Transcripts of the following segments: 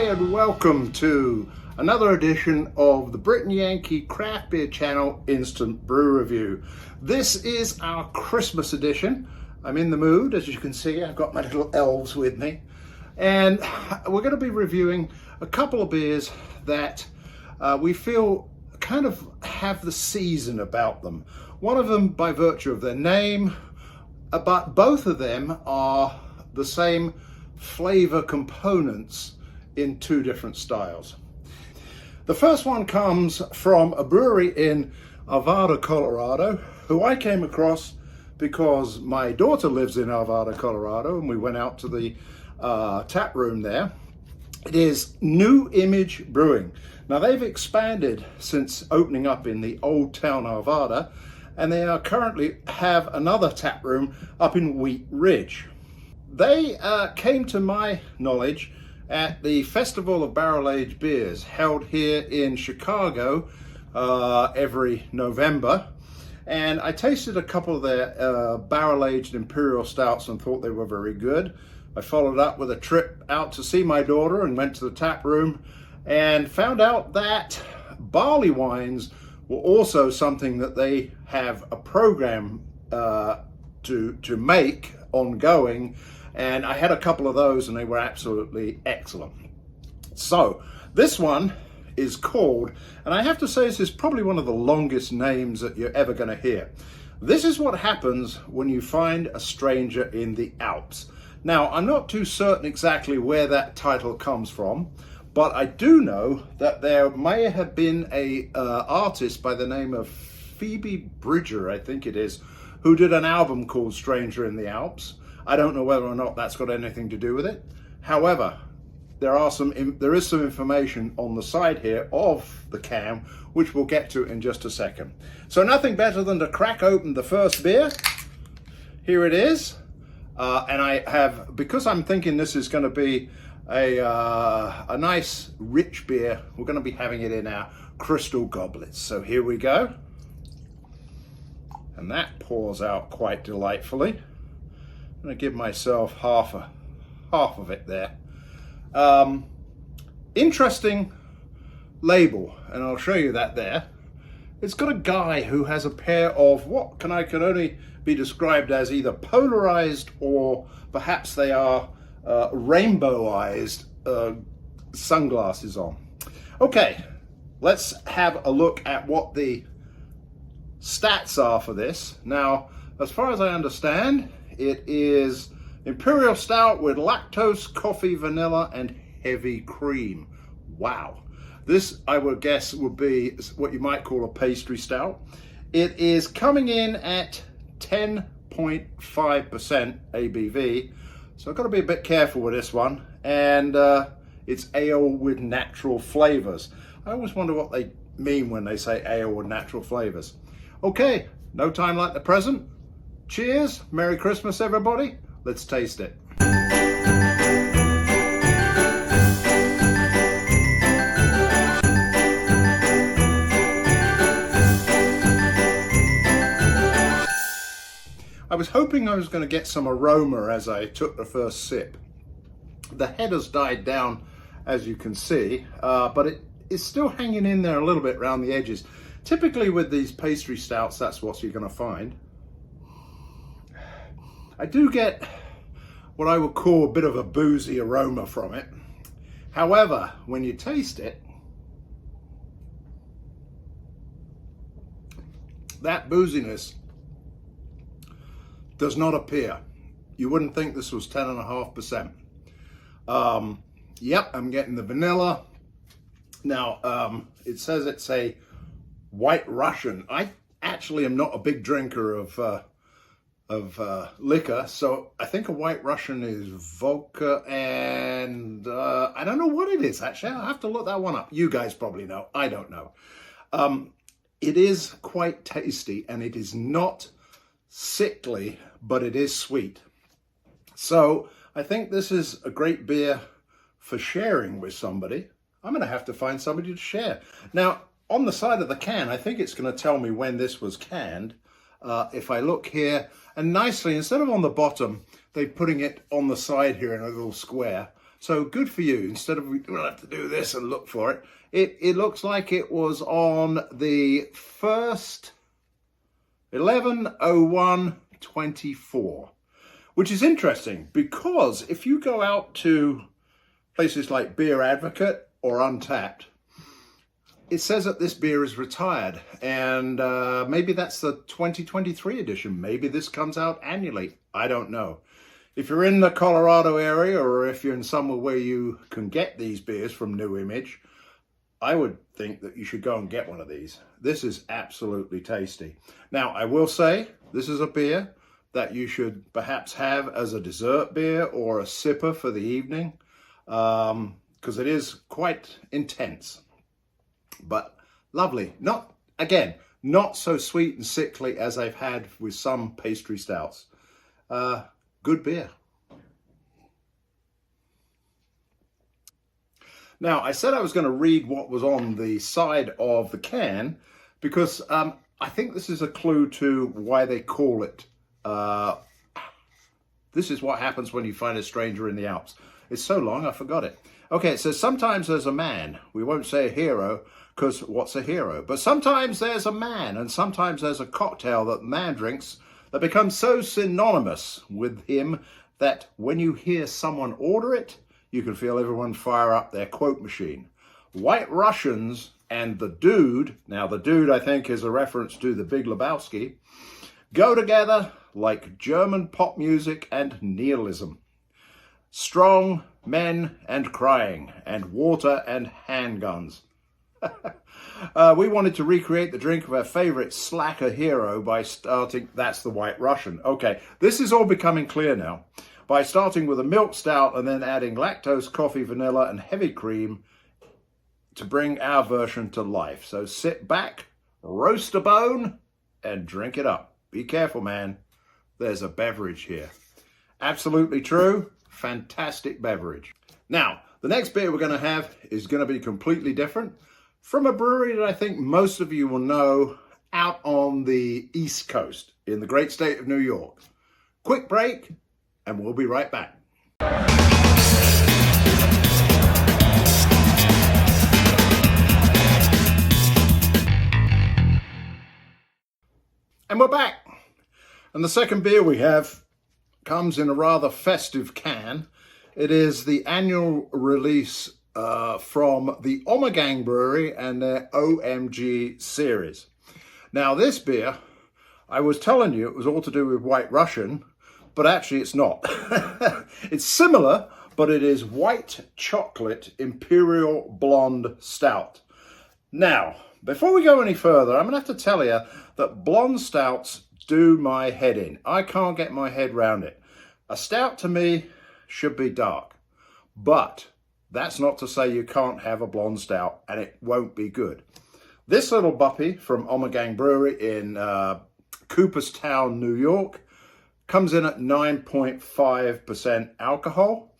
And welcome to another edition of the Brit and Yankee Craft Beer Channel Instant Brew Review. This is our Christmas edition. I'm in the mood, as you can see. I've got my little elves with me. And we're going to be reviewing a couple of beers that we feel kind of have the season about them. One of them by virtue of their name, but both of them are the same flavor components in two different styles. The first one comes from a brewery in Arvada, Colorado, who I came across because my daughter lives in Arvada, Colorado, and we went out to the tap room there. It is New Image Brewing. Now they've expanded since opening up in the old town Arvada, and they are currently have another tap room up in Wheat Ridge. They came to my knowledge at the Festival of Barrel-Aged Beers held here in Chicago every November, and I tasted a couple of their barrel-aged imperial stouts and thought they were very good. I followed up with a trip out to see my daughter and went to the tap room and found out that barley wines were also something that they have a program to make ongoing. And I had a couple of those and they were absolutely excellent. So this one is called, and I have to say this is probably one of the longest names that you're ever going to hear. This is what happens when you find a stranger in the Alps. Now, I'm not too certain exactly where that title comes from, but I do know that there may have been a artist by the name of Phoebe Bridger, I think it is, who did an album called Stranger in the Alps. I don't know whether or not that's got anything to do with it. However, there is some information on the side here of the can, which we'll get to in just a second. So nothing better than to crack open the first beer. Here it is. And I have, because I'm thinking this is going to be a nice rich beer, we're going to be having it in our crystal goblets. So here we go. And that pours out quite delightfully. I'm going to give myself half of it there. Interesting label, and I'll show you that there. It's got a guy who has a pair of what can only be described as either polarized or perhaps they are rainbow-ized sunglasses on. Okay, let's have a look at what the stats are for this. Now, as far as I understand, it is imperial stout with lactose, coffee, vanilla, and heavy cream. Wow. This, I would guess, would be what you might call a pastry stout. It is coming in at 10.5% ABV. So I've got to be a bit careful with this one. And it's ale with natural flavors. I always wonder what they mean when they say ale with natural flavors. Okay, no time like the present. Cheers, Merry Christmas everybody, let's taste it. I was hoping I was going to get some aroma as I took the first sip. The head has died down, as you can see, but it is still hanging in there a little bit around the edges. Typically with these pastry stouts, that's what you're going to find. I do get what I would call a bit of a boozy aroma from it. However, when you taste it, that booziness does not appear. You wouldn't think this was 10.5%. Yep, I'm getting the vanilla. Now, it says it's a White Russian. I actually am not a big drinker of liquor, so I think a White Russian is vodka, and I don't know what it is actually. I'll have to look that one up. You guys probably know. I don't know. It is quite tasty, and it is not sickly, but it is sweet. So I think this is a great beer for sharing with somebody. I'm going to have to find somebody to share. Now, on the side of the can, I think it's going to tell me when this was canned. If I look here, and nicely, instead of on the bottom, they're putting it on the side here in a little square. So good for you. Instead of, we don't have to do this and look for it. It looks like it was on the 1st, 11/01/24, which is interesting because if you go out to places like Beer Advocate or Untapped, it says that this beer is retired, and maybe that's the 2023 edition. Maybe this comes out annually. I don't know. If you're in the Colorado area, or if you're in somewhere where you can get these beers from New Image, I would think that you should go and get one of these. This is absolutely tasty. Now, I will say, this is a beer that you should perhaps have as a dessert beer or a sipper for the evening, because it is quite intense. But lovely. Not, again, not so sweet and sickly as I've had with some pastry stouts. Good beer. Now, I said I was going to read what was on the side of the can because I think this is a clue to why they call it. This is what happens when you find a stranger in the Alps. It's so long, I forgot it. Okay, it says, sometimes there's a man. We won't say a hero, because what's a hero? But sometimes there's a man, and sometimes there's a cocktail that man drinks that becomes so synonymous with him that when you hear someone order it, you can feel everyone fire up their quote machine. White Russians and the Dude, now the Dude I think is a reference to the Big Lebowski, go together like German pop music and nihilism. Strong men and crying, and water and handguns. We wanted to recreate the drink of our favorite slacker hero by starting, that's the White Russian. Okay, this is all becoming clear now. By starting with a milk stout and then adding lactose, coffee, vanilla, and heavy cream to bring our version to life. So sit back, roast a bone, and drink it up. Be careful, man. There's a beverage here. Absolutely true. Fantastic beverage. Now, the next beer we're going to have is going to be completely different from a brewery that I think most of you will know out on the East Coast in the great state of New York. Quick break, and we'll be right back. And we're back. And the second beer we have comes in a rather festive can. It is the annual release from the Ommegang Brewery and their OMG series. Now this beer, I was telling you it was all to do with White Russian, but actually it's not. It's similar, but it is White Chocolate Imperial Blonde Stout. Now, before we go any further, I'm going to have to tell you that blonde stouts do my head in. I can't get my head round it. A stout to me should be dark, but that's not to say you can't have a blonde stout and it won't be good. This little buppy from Ommegang Brewery in Cooperstown, New York, comes in at 9.5% alcohol.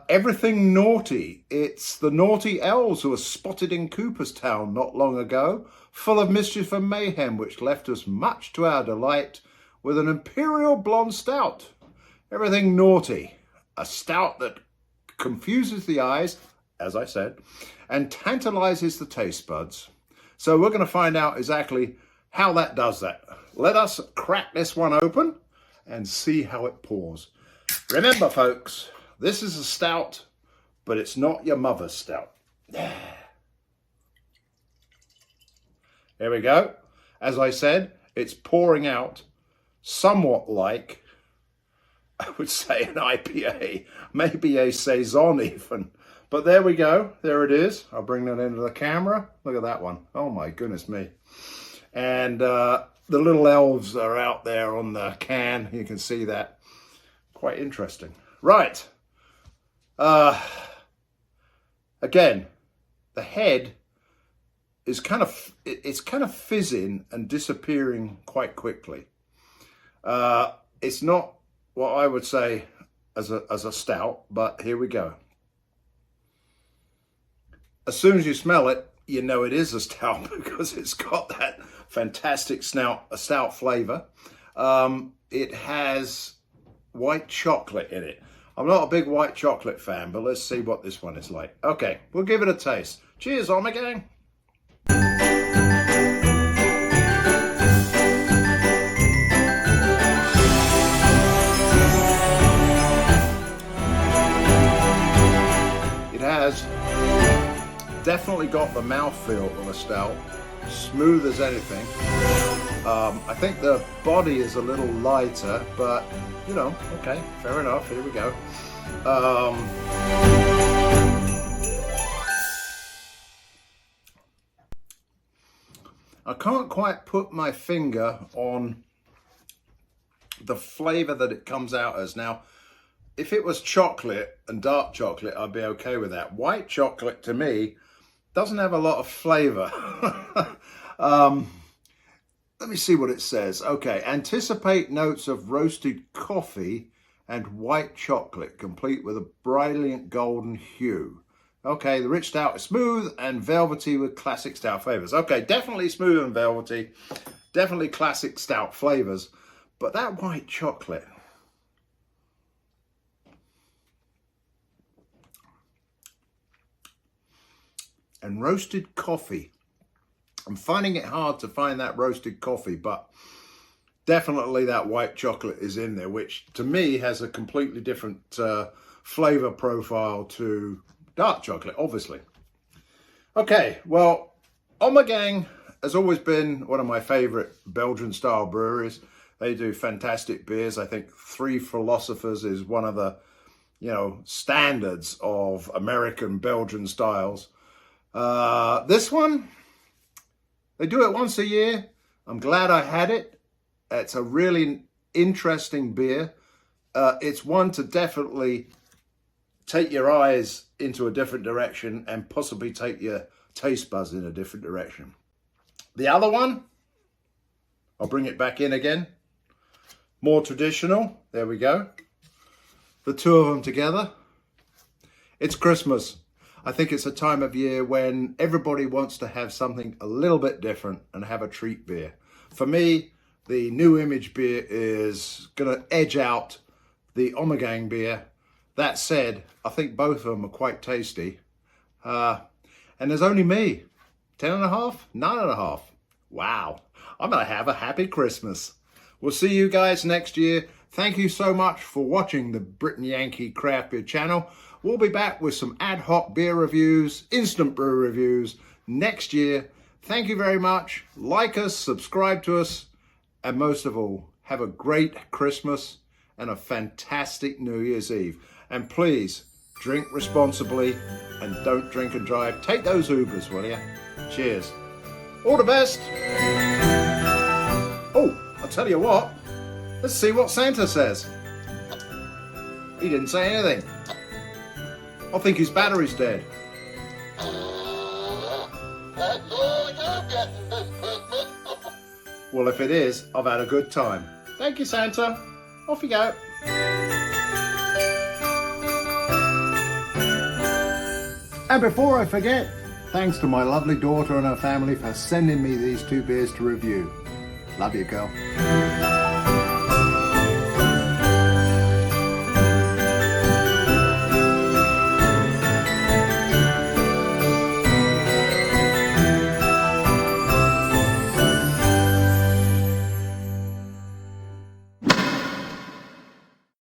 Everything naughty. It's the naughty elves who were spotted in Cooperstown not long ago, full of mischief and mayhem, which left us much to our delight with an imperial blonde stout. Everything naughty. A stout that confuses the eyes, as I said, and tantalizes the taste buds. So we're going to find out exactly how that does that. Let us crack this one open and see how it pours. Remember, folks, this is a stout, but it's not your mother's stout. There we go. As I said, it's pouring out somewhat like, I would say, an IPA, maybe a Saison even. But there we go. There it is. I'll bring that into the camera. Look at that one. Oh my goodness me. And the little elves are out there on the can. You can see that. Quite interesting. Right. Again, the head is kind of fizzing and disappearing quite quickly. It's not what I would say as a stout, but here we go. As soon as you smell it, you know it is a stout because it's got that fantastic stout flavor. It has white chocolate in it. I'm not a big white chocolate fan, but let's see what this one is like. Okay, we'll give it a taste. Cheers, Homage gang. It has definitely got the mouthfeel of a stout, smooth as anything. I think the body is a little lighter, but you know, okay, fair enough. Here we go. I can't quite put my finger on the flavor that it comes out as. Now, if it was chocolate and dark chocolate, I'd be okay with that. White chocolate, to me, doesn't have a lot of flavor. Let me see what it says. Okay, anticipate notes of roasted coffee and white chocolate, complete with a brilliant golden hue. Okay, the rich stout is smooth and velvety with classic stout flavors. Okay, definitely smooth and velvety, definitely classic stout flavors, but that white chocolate, and roasted coffee. I'm finding it hard to find that roasted coffee, but definitely that white chocolate is in there, which to me has a completely different flavor profile to dark chocolate, obviously. Okay, well, Homage gang has always been one of my favorite Belgian style breweries. They do fantastic beers. I think Three Philosophers is one of the, you know, standards of American Belgian styles. This one, they do it once a year. I'm glad I had it. It's a really interesting beer. It's one to definitely take your eyes into a different direction and possibly take your taste buds in a different direction. The other one, I'll bring it back in again. More traditional. There we go. The two of them together. It's Christmas. I think it's a time of year when everybody wants to have something a little bit different and have a treat beer. For me, the New Image beer is going to edge out the Homage gang beer. That said, I think both of them are quite tasty. And there's only me. 10.5? 9.5. Wow. I'm going to have a happy Christmas. We'll see you guys next year. Thank you so much for watching the Brit and Yankee Craft Beer channel. We'll be back with some ad hoc beer reviews, instant brew reviews next year. Thank you very much. Like us, subscribe to us, and most of all, have a great Christmas and a fantastic New Year's Eve. And please, drink responsibly and don't drink and drive. Take those Ubers, will you? Cheers. All the best. Oh, I'll tell you what. Let's see what Santa says. He didn't say anything. I think his battery's dead. Well, if it is, I've had a good time. Thank you, Santa. Off you go. And before I forget, thanks to my lovely daughter and her family for sending me these two beers to review. Love you, girl.